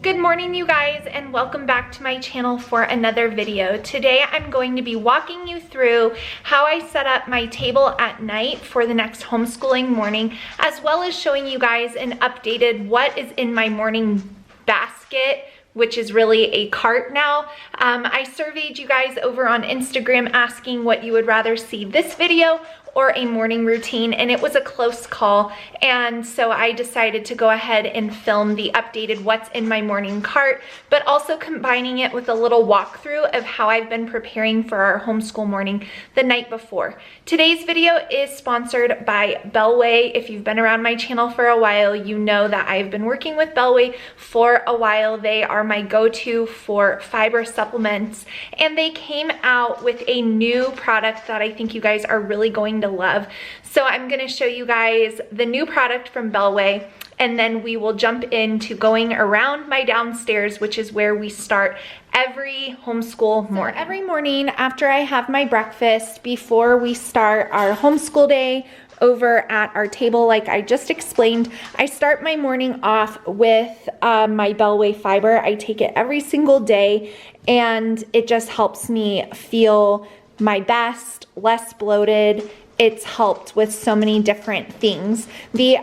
Good morning, you guys, and welcome back to my channel for another video. Today I'm going to be walking you through how I set up my table at night for the next homeschooling morning, as well as showing you guys an updated what is in my morning basket, which is really a cart now. I surveyed you guys over on Instagram asking what you would rather see, this video or a morning routine, and it was a close call, and so I decided to go ahead and film the updated what's in my morning cart, but also combining it with a little walkthrough of how I've been preparing for our homeschool morning the night before. Today's video is sponsored by Bellway. If you've been around my channel for a while, you know that I've been working with Bellway for a while. They are my go-to for fiber supplements, and they came out with a new product that I think you guys are really going to love. So I'm going to show you guys the new product from Bellway, and then we will jump into going around my downstairs, which is where we start every homeschool morning. So every morning after I have my breakfast, before we start our homeschool day over at our table, like I just explained, I start my morning off with my Bellway fiber. I take it every single day, and it just helps me feel my best, less bloated. It's helped with so many different things. The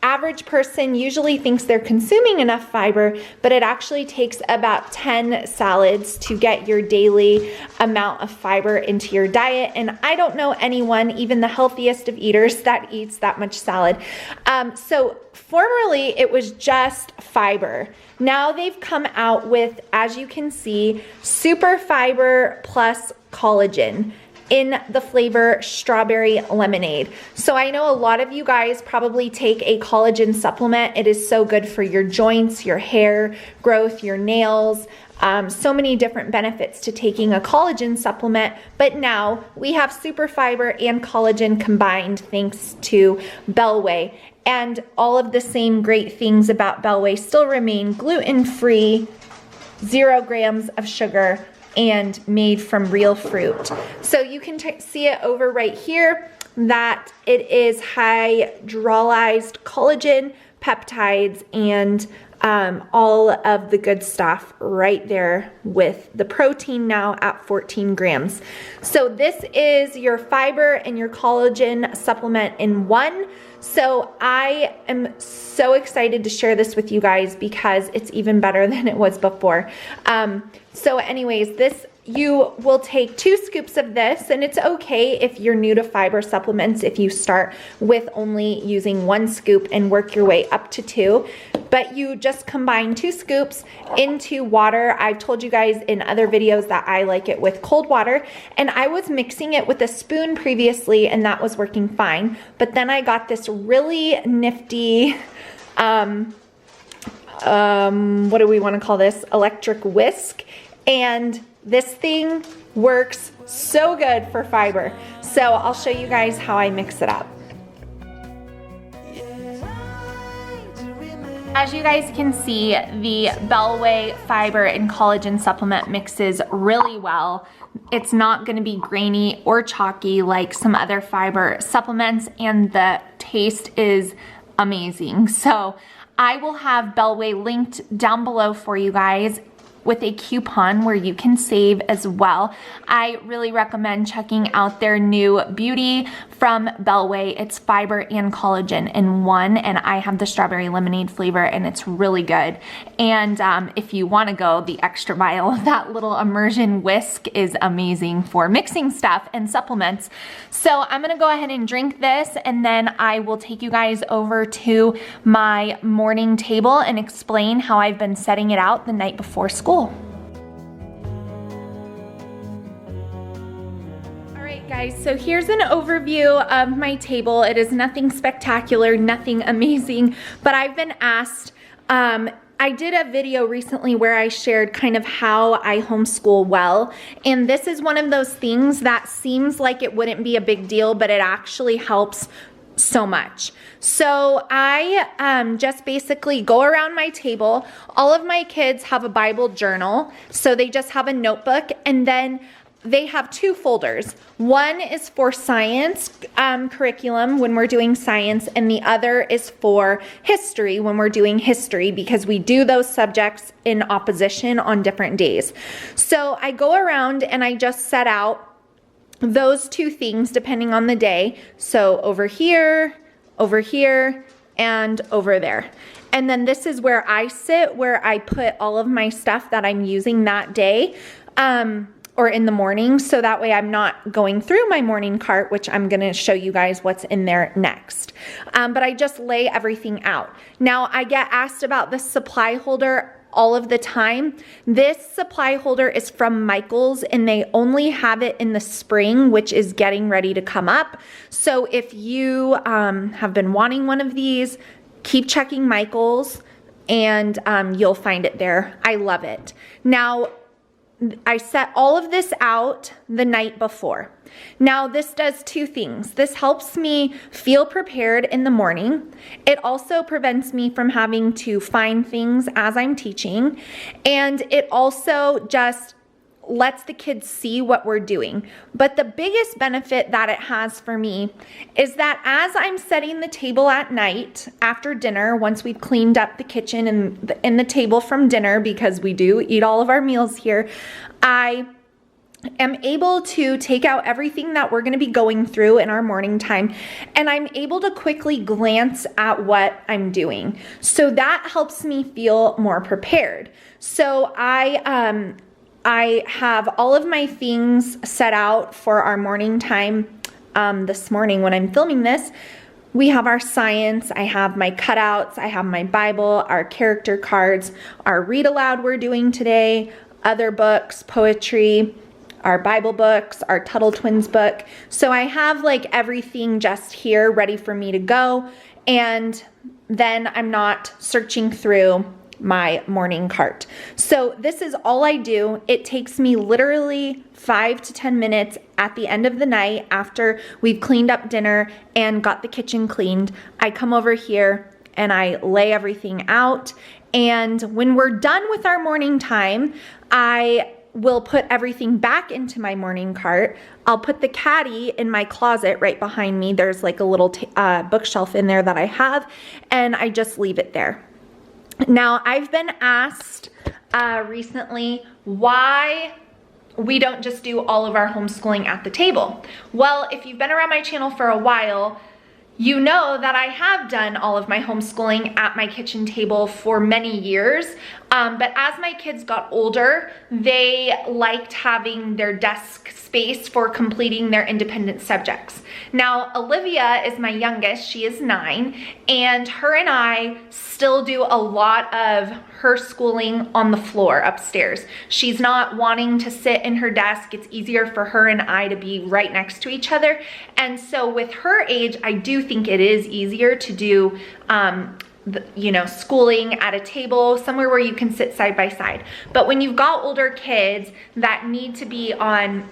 average person usually thinks they're consuming enough fiber, but it actually takes about 10 salads to get your daily amount of fiber into your diet. And I don't know anyone, even the healthiest of eaters, that eats that much salad. So formerly it was just fiber. Now they've come out with, as you can see, super fiber plus collagen in the flavor strawberry lemonade. So I know a lot of you guys probably take a collagen supplement. It is so good for your joints, your hair growth, your nails, so many different benefits to taking a collagen supplement. But now we have super fiber and collagen combined thanks to Bellway. And all of the same great things about Bellway still remain: gluten-free, 0 grams of sugar, and made from real fruit. So you can see it over right here that it is hydrolyzed collagen, peptides, and all of the good stuff right there with the protein now at 14 grams. So this is your fiber and your collagen supplement in one. So I am so excited to share this with you guys because it's even better than it was before. So anyways, you will take 2 scoops of this, and it's okay if you're new to fiber supplements if you start with only using 1 scoop and work your way up to 2. But you just combine 2 scoops into water. I've told you guys in other videos that I like it with cold water, and I was mixing it with a spoon previously, and that was working fine. But then I got this really nifty, what do we want to call this? Electric whisk. And this thing works so good for fiber. So I'll show you guys how I mix it up. As you guys can see, the Bellway fiber and collagen supplement mixes really well. It's not going to be grainy or chalky like some other fiber supplements, and the taste is amazing. So I will have Bellway linked down below for you guys with a coupon where you can save as well. I really recommend checking out their new beauty from Bellway. It's fiber and collagen in one, and I have the strawberry lemonade flavor, and it's really good. And if you want to go the extra mile, that little immersion whisk is amazing for mixing stuff and supplements. So I'm gonna go ahead and drink this, and then I will take you guys over to my morning table and explain how I've been setting it out the night before school. Alright guys, so here's an overview of my table. It is nothing spectacular, nothing amazing, but I've been asked, I did a video recently where I shared kind of how I homeschool well, and this is one of those things that seems like it wouldn't be a big deal, but it actually helps so much. So I just basically go around my table. All of my kids have a Bible journal, so they just have a notebook, and then they have two folders. One is for science curriculum when we're doing science, and the other is for history when we're doing history, because we do those subjects in opposition on different days. So I go around and I just set out those two things depending on the day. So over here, and over there. And then this is where I sit, where I put all of my stuff that I'm using that day, or in the morning, so that way I'm not going through my morning cart, which I'm gonna show you guys what's in there next. But I just lay everything out. Now, I get asked about this supply holder all of the time. This supply holder is from Michael's, and they only have it in the spring, which is getting ready to come up. So if you have been wanting one of these, keep checking Michael's, and you'll find it there. I love it. Now, I set all of this out the night before. Now, this does two things. This helps me feel prepared in the morning. It also prevents me from having to find things as I'm teaching. And it also just lets the kids see what we're doing. But the biggest benefit that it has for me is that as I'm setting the table at night after dinner, once we've cleaned up the kitchen and the table from dinner, because we do eat all of our meals here, I am able to take out everything that we're going to be going through in our morning time, and I'm able to quickly glance at what I'm doing. So that helps me feel more prepared. So I have all of my things set out for our morning time. This morning when I'm filming this, we have our science, I have my cutouts, I have my Bible, our character cards, our read aloud we're doing today, other books, poetry, our Bible books, our Tuttle Twins book. So I have like everything just here ready for me to go, and then I'm not searching through my morning cart. So this is all I do. It takes me literally 5 to 10 minutes at the end of the night after we've cleaned up dinner and got the kitchen cleaned. I come over here and I lay everything out. And when we're done with our morning time, I will put everything back into my morning cart. I'll put the caddy in my closet right behind me. There's like a little bookshelf in there that I have, and I just leave it there. Now, I've been asked recently why we don't just do all of our homeschooling at the table. Well, if you've been around my channel for a while, you know that I have done all of my homeschooling at my kitchen table for many years. But as my kids got older, they liked having their desk space for completing their independent subjects. Now, Olivia is my youngest, she is 9, and her and I still do a lot of her schooling on the floor upstairs. She's not wanting to sit in her desk. It's easier for her and I to be right next to each other. And so with her age, I do think it is easier to do schooling at a table, somewhere where you can sit side by side. But when you've got older kids that need to be on,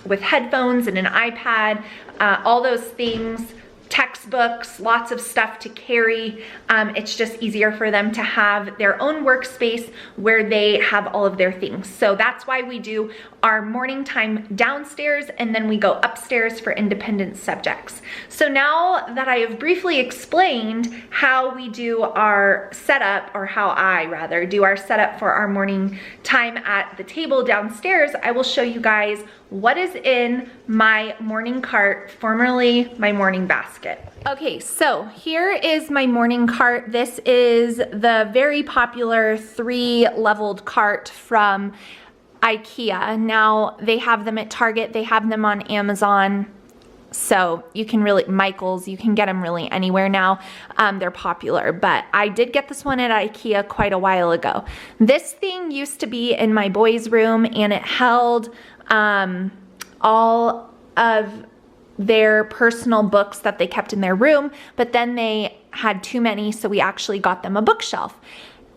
with headphones and an iPad, all those things, textbooks, lots of stuff to carry, it's just easier for them to have their own workspace where they have all of their things. So that's why we do our morning time downstairs, and then we go upstairs for independent subjects. So now that I have briefly explained how we do our setup, or how I rather do our setup for our morning time at the table downstairs, I will show you guys what is in my morning cart, formerly my morning basket. Okay, so here is my morning cart. This is the very popular 3-leveled cart from IKEA. Now, they have them at Target, they have them on Amazon, so you can really, Michael's, you can get them really anywhere now. They're popular, but I did get this one at IKEA quite a while ago. This thing used to be in my boys' room, and it held all of their personal books that they kept in their room, but then they had too many, so we actually got them a bookshelf.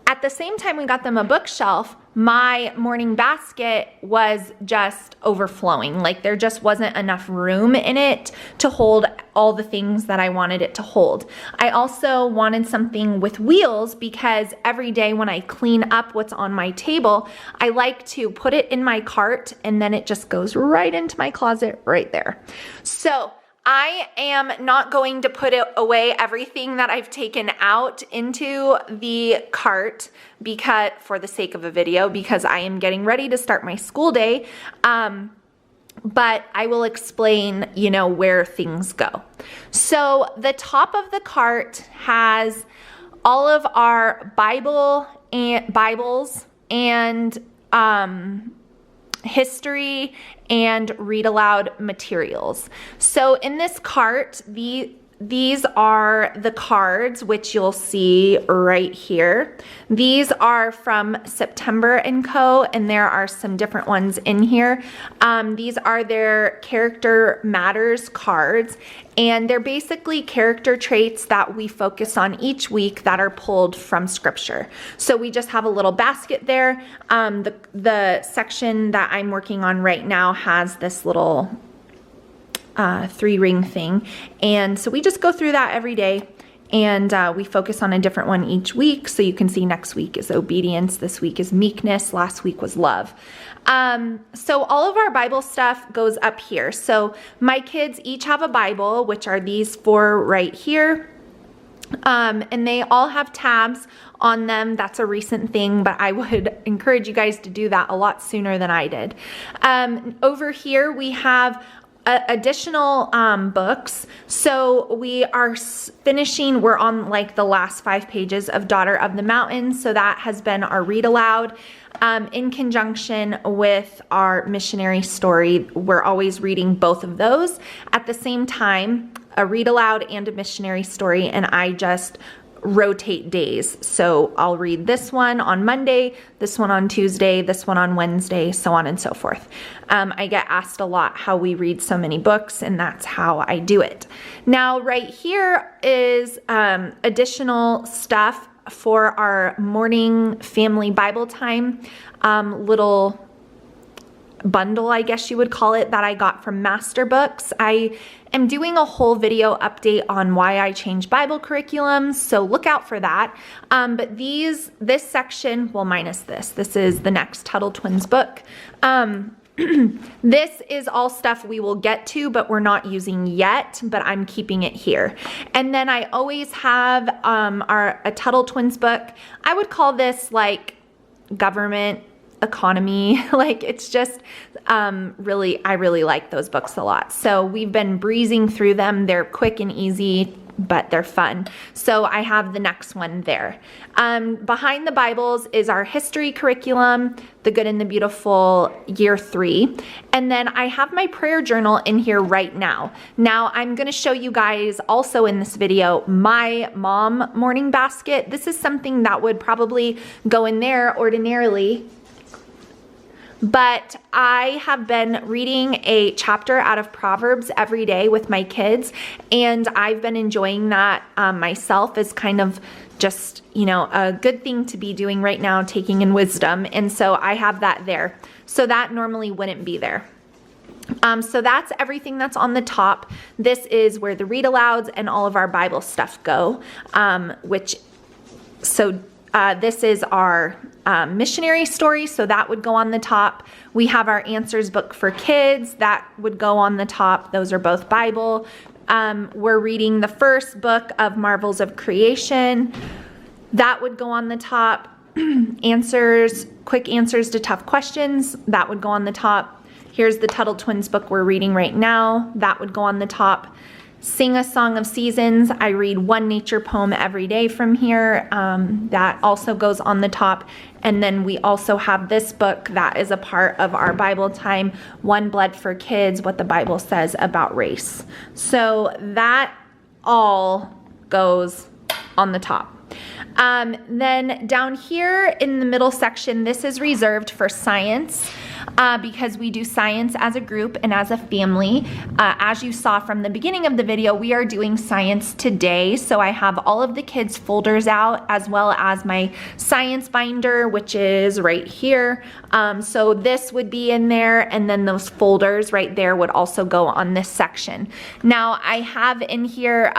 at the same time we got them a bookshelf, my morning basket was just overflowing. Like there just wasn't enough room in it to hold all the things that I wanted it to hold. I also wanted something with wheels because every day when I clean up what's on my table, I like to put it in my cart and then it just goes right into my closet right there. So I am not going to put away everything that I've taken out into the cart because for the sake of a video, because I am getting ready to start my school day. But I will explain, you know, where things go. So the top of the cart has all of our Bibles and history and read aloud materials. So in this cart, these are the cards, which you'll see right here. These are from September & Co., and there are some different ones in here. These are their Character Matters cards, and they're basically character traits that we focus on each week that are pulled from scripture. So we just have a little basket there. The section that I'm working on right now has this little 3-ring thing. And so we just go through that every day, and we focus on a different one each week. So you can see next week is obedience, this week is meekness, last week was love. So all of our Bible stuff goes up here. So my kids each have a Bible, which are these 4 right here. And they all have tabs on them. That's a recent thing, but I would encourage you guys to do that a lot sooner than I did. Over here we have additional books. So we are finishing, we're on like the last 5 pages of Daughter of the Mountain. So that has been our read aloud in conjunction with our missionary story. We're always reading both of those at the same time, a read aloud and a missionary story, and I just rotate days. So I'll read this one on Monday, this one on Tuesday, this one on Wednesday, so on and so forth. I get asked a lot how we read so many books, and that's how I do it. Now, right here is additional stuff for our morning family Bible time, little bundle, I guess you would call it, that I got from Master Books. I am doing a whole video update on why I changed Bible curriculums, so look out for that. But this section, well, minus this is the next Tuttle Twins book. This is all stuff we will get to, but we're not using yet, but I'm keeping it here. And then I always have a Tuttle Twins book. I would call this like government economy. Like it's just I really like those books a lot. So we've been breezing through them. They're quick and easy, but they're fun. So I have the next one there. Behind the Bibles is our history curriculum, The Good and the Beautiful, year 3. And then I have my prayer journal in here right now. Now I'm going to show you guys also in this video my mom morning basket. This is something that would probably go in there ordinarily, but I have been reading a chapter out of Proverbs every day with my kids, and I've been enjoying that myself as kind of just, you know, a good thing to be doing right now, taking in wisdom. And so I have that there. So that normally wouldn't be there. So that's everything that's on the top. This is where the read alouds and all of our Bible stuff go, this is our missionary story, so that would go on the top. We have our answers book for kids, that would go on the top. Those are both Bible. We're reading the first book of Marvels of Creation. That would go on the top. Quick answers to tough questions, that would go on the top. Here's the Tuttle Twins book we're reading right now. That would go on the top. Sing a Song of Seasons. I read one nature poem every day from here. That also goes on the top. And then we also have this book that is a part of our Bible time, One Blood for Kids, What the Bible Says About Race. So that all goes on the top. Then down here in the middle section, this is reserved for science. because we do science as a group and as a family. As you saw from the beginning of the video, we are doing science today. So I have all of the kids' folders out, as well as my science binder, which is right here. So this would be in there, and then those folders right there would also go on this section. Now I have in here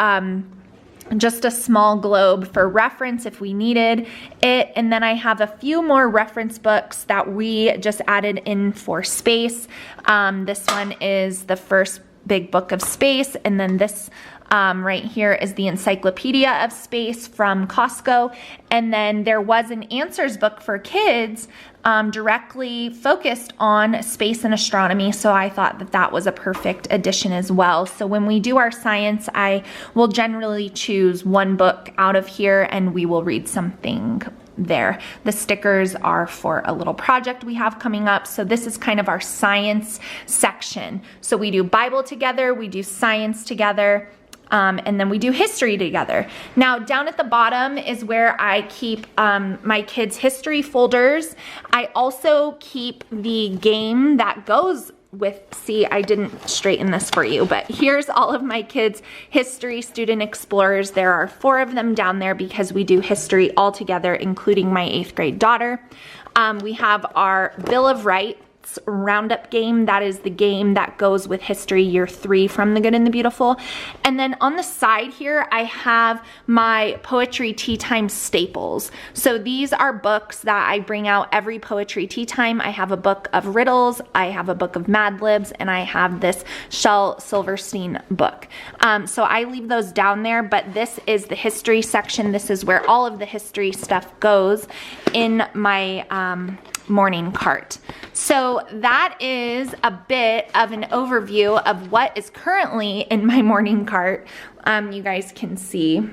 just a small globe for reference if we needed it. And then I have a few more reference books that we just added in for space. This one is the first big book of space. And then this right here is the Encyclopedia of Space from Costco. And then there was an answers book for kids directly focused on space and astronomy. So I thought that that was a perfect addition as well. So when we do our science, I will generally choose one book out of here and we will read something there. The stickers are for a little project we have coming up. So this is kind of our science section. So we do Bible together, we do science together, and then we do history together. Now down at the bottom is where I keep my kids' history folders. I also keep the game that goes with, see, I didn't straighten this for you, but here's all of my kids' history student explorers. There are 4 of them down there because we do history all together, including my 8th grade daughter. We have our Bill of Rights roundup game. That is the game that goes with history year 3 from The Good and the Beautiful. And then on the side here, I have my poetry tea time staples. So these are books that I bring out every poetry tea time. I have a book of riddles, I have a book of Mad Libs, and I have this Shel Silverstein book. So I leave those down there, but this is the history section. This is where all of the history stuff goes in my morning cart. So that is a bit of an overview of what is currently in my morning cart. You guys can see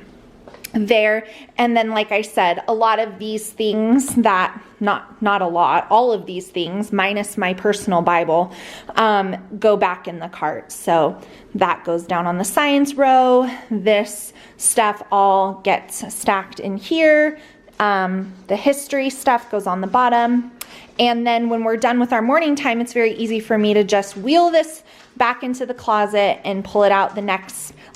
there. And then, like I said, a lot of these things that, not a lot, all of these things, minus my personal Bible, go back in the cart. So that goes down on the science row. This stuff all gets stacked in here. The history stuff goes on the bottom. And then when we're done with our morning time, it's very easy for me to just wheel this back into the closet and pull it out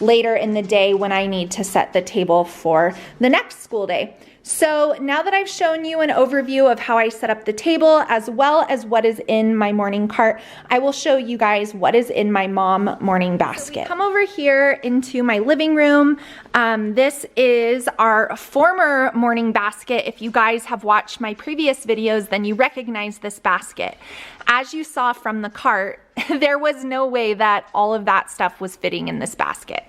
later in the day when I need to set the table for the next school day. So now that I've shown you an overview of how I set up the table as well as what is in my morning cart, I will show you guys what is in my mom morning basket. So we come over here into my living room. This is our former morning basket. If you guys have watched my previous videos, then you recognize this basket. As you saw from the cart, there was no way that all of that stuff was fitting in this basket.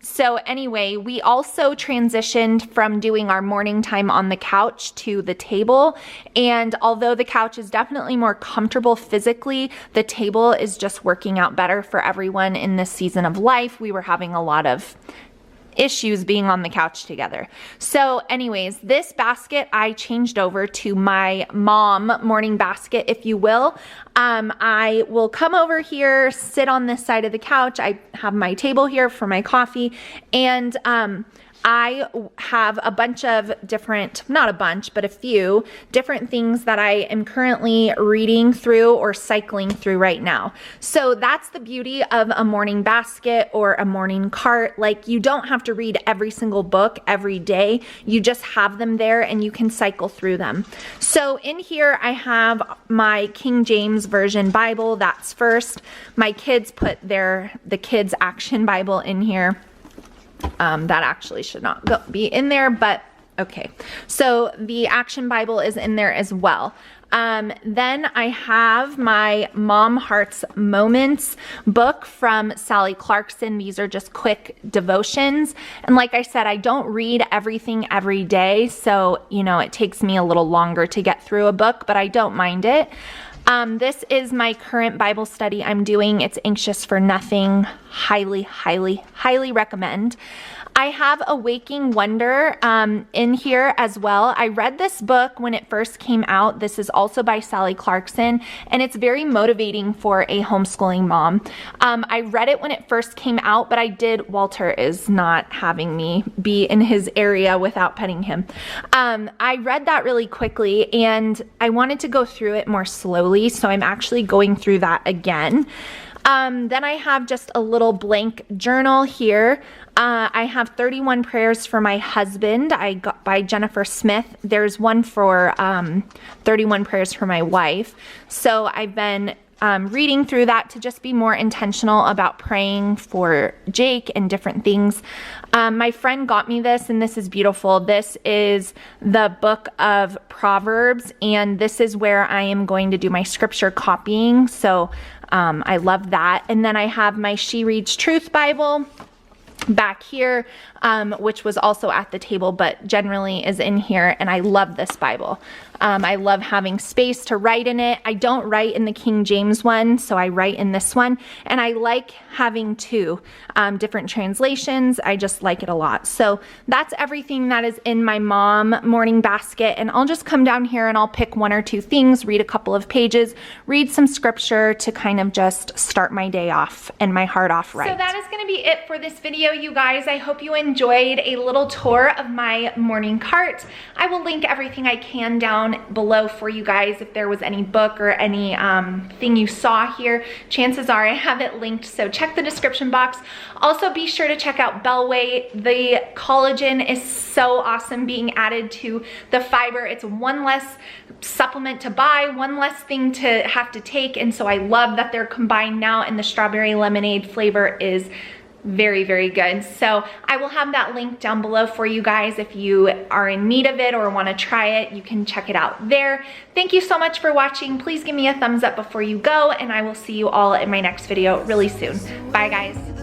So anyway, we also transitioned from doing our morning time on the couch to the table. And although the couch is definitely more comfortable physically, the table is just working out better for everyone in this season of life. We were having a lot of issues being on the couch together. So anyways, this basket I changed over to my mom morning basket, if you will. I will come over here, sit on this side of the couch. I have my table here for my coffee, and I have a bunch of different, not a bunch, but a few different things that I am currently reading through or cycling through right now. So that's the beauty of a morning basket or a morning cart. Like, you don't have to read every single book every day. You just have them there and you can cycle through them. So in here I have my King James Version Bible. That's first. My kids put the Kids Action Bible in here. That actually should not be in there, but okay. So the Action Bible is in there as well. Then I have my Mom Hearts Moments book from Sally Clarkson. These are just quick devotions. And like I said, I don't read everything every day. So, you know, it takes me a little longer to get through a book, but I don't mind it. This is my current Bible study I'm doing. It's Anxious for Nothing. Highly, highly, highly recommend. I have A Waking Wonder in here as well. I read this book when it first came out. This is also by Sally Clarkson, and it's very motivating for a homeschooling mom. I read it when it first came out, but Walter is not having me be in his area without petting him. I read that really quickly, and I wanted to go through it more slowly, so I'm actually going through that again. Then I have just a little blank journal here. I have 31 Prayers for My Husband. I got by Jennifer Smith. There's one for 31 Prayers for My Wife. So I've been reading through that to just be more intentional about praying for Jake and different things. My friend got me this, and this is beautiful. This is the Book of Proverbs, and this is where I am going to do my scripture copying. So I love that. And then I have my She Reads Truth Bible back here, which was also at the table, but generally is in here, and I love this Bible. I love having space to write in it. I don't write in the King James one, so I write in this one, and I like having two different translations. I just like it a lot. So that's everything that is in my mom morning basket, and I'll just come down here and I'll pick one or two things, read a couple of pages, read some scripture to kind of just start my day off and my heart off right. So that is going to be it for this video, you guys. I hope you enjoyed a little tour of my morning cart. I will link everything I can down below for you guys. If there was any book or any thing you saw here, chances are I have it linked, so check the description box. Also, be sure to check out Bellway. The collagen is so awesome being added to the fiber. It's one less supplement to buy, one less thing to have to take, and so I love that they're combined now, and the strawberry lemonade flavor is very, very good. So I will have that link down below for you guys. If you are in need of it or want to try it, you can check it out there. Thank you so much for watching. Please give me a thumbs up before you go, and I will see you all in my next video really soon. Bye, guys.